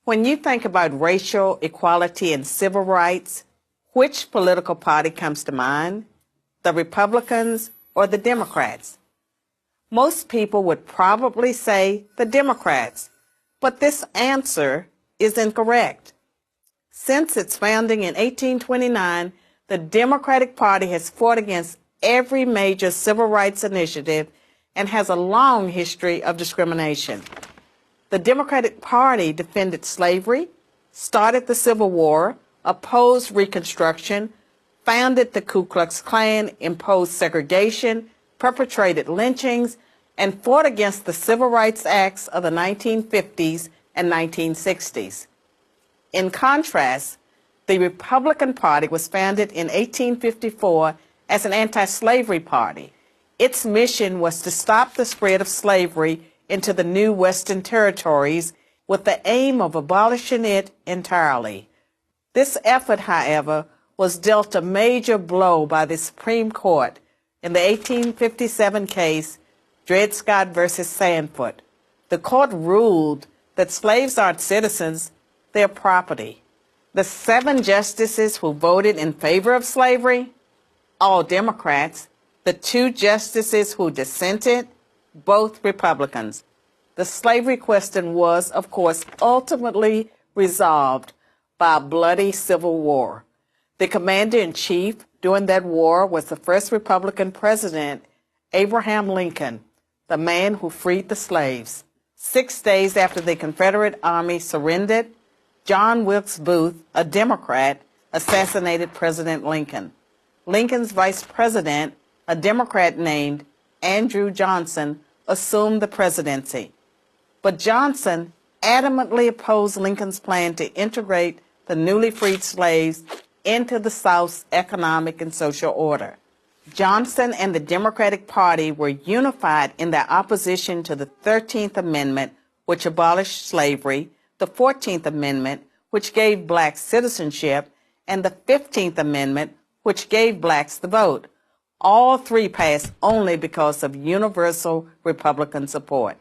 When you think about racial equality and civil rights, which political party comes to mind? The Republicans or the Democrats? Most people would probably say the Democrats, but this answer is incorrect. Since its founding in 1829, the Democratic Party has fought against every major civil rights initiative and has a long history of discrimination. The Democratic Party defended slavery, started the Civil War, opposed Reconstruction, founded the Ku Klux Klan, imposed segregation, perpetrated lynchings, and fought against the Civil Rights Acts of the 1950s and 1960s. In contrast, the Republican Party was founded in 1854 as an anti-slavery party. Its mission was to stop the spread of slavery into the new Western territories with the aim of abolishing it entirely. This effort, however, was dealt a major blow by the Supreme Court in the 1857 case Dred Scott versus Sandford. The court ruled that slaves aren't citizens, they're property. The 7 justices who voted in favor of slavery, all Democrats. The 2 justices who dissented, both Republicans. The slavery question was, of course, ultimately resolved by a bloody civil war. The commander-in-chief during that war was the first Republican president, Abraham Lincoln, the man who freed the slaves. 6 days after the Confederate Army surrendered, John Wilkes Booth, a Democrat, assassinated President Lincoln. Lincoln's vice president, a Democrat named Andrew Johnson, assumed the presidency. But Johnson adamantly opposed Lincoln's plan to integrate the newly freed slaves into the South's economic and social order. Johnson and the Democratic Party were unified in their opposition to the 13th Amendment, which abolished slavery, the 14th Amendment, which gave blacks citizenship, and the 15th Amendment, which gave blacks the vote. All 3 passed only because of universal Republican support.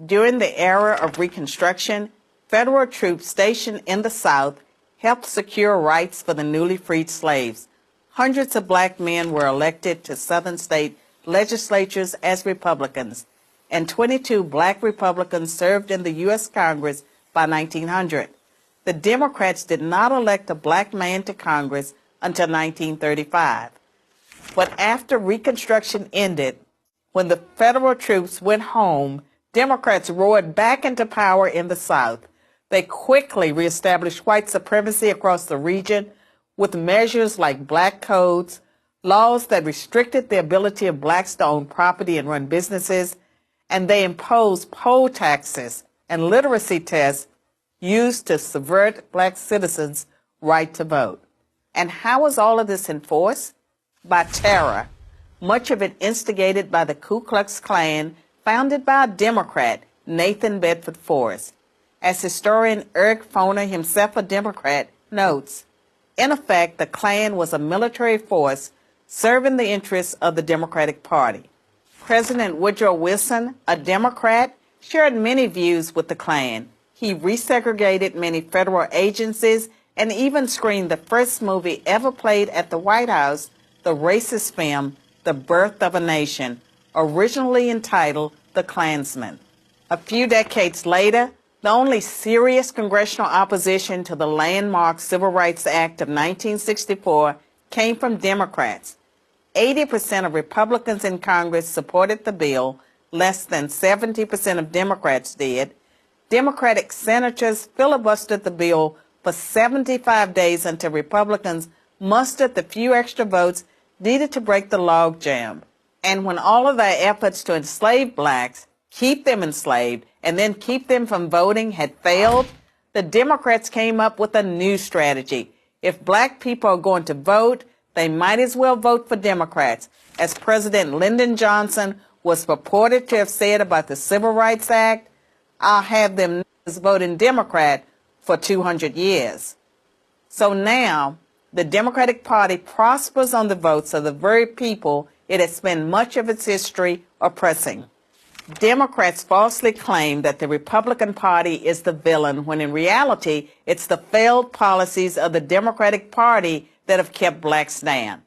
During the era of Reconstruction, federal troops stationed in the South helped secure rights for the newly freed slaves. Hundreds of black men were elected to Southern state legislatures as Republicans, and 22 black Republicans served in the U.S. Congress by 1900. The Democrats did not elect a black man to Congress until 1935. But after Reconstruction ended, when the federal troops went home, Democrats roared back into power in the South. They quickly reestablished white supremacy across the region with measures like black codes, laws that restricted the ability of blacks to own property and run businesses, and they imposed poll taxes and literacy tests used to subvert black citizens' right to vote. And how was all of this enforced? By terror, much of it instigated by the Ku Klux Klan, founded by a Democrat, Nathan Bedford Forrest. As historian Eric Foner, himself a Democrat, notes, in effect, the Klan was a military force serving the interests of the Democratic Party. President Woodrow Wilson, a Democrat, shared many views with the Klan. He resegregated many federal agencies and even screened the first movie ever played at the White House, the racist film, The Birth of a Nation, originally entitled The Klansman. A few decades later, the only serious congressional opposition to the landmark Civil Rights Act of 1964 came from Democrats. 80% of Republicans in Congress supported the bill, less than 70% of Democrats did. Democratic senators filibustered the bill for 75 days until Republicans mustered the few extra votes needed to break the logjam. And when all of their efforts to enslave blacks, keep them enslaved, and then keep them from voting had failed, the Democrats came up with a new strategy. If black people are going to vote, they might as well vote for Democrats, as President Lyndon Johnson was purported to have said about the Civil Rights Act. I'll have them voting Democrat for 200 years. So now, the Democratic Party prospers on the votes of the very people it has spent much of its history oppressing. Democrats falsely claim that the Republican Party is the villain, when in reality, it's the failed policies of the Democratic Party that have kept blacks down.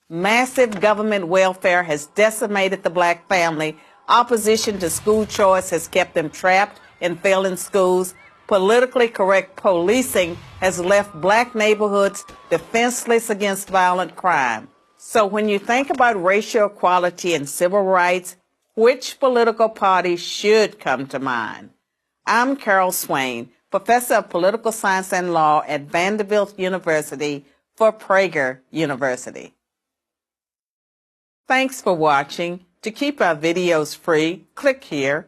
Massive government welfare has decimated the black family. Opposition to school choice has kept them trapped in failing schools. Politically correct policing has left black neighborhoods defenseless against violent crime. So when you think about racial equality and civil rights, which political party should come to mind? I'm Carol Swain, professor of political science and law at Vanderbilt University for Prager University. Thanks for watching. To keep our videos free, click here.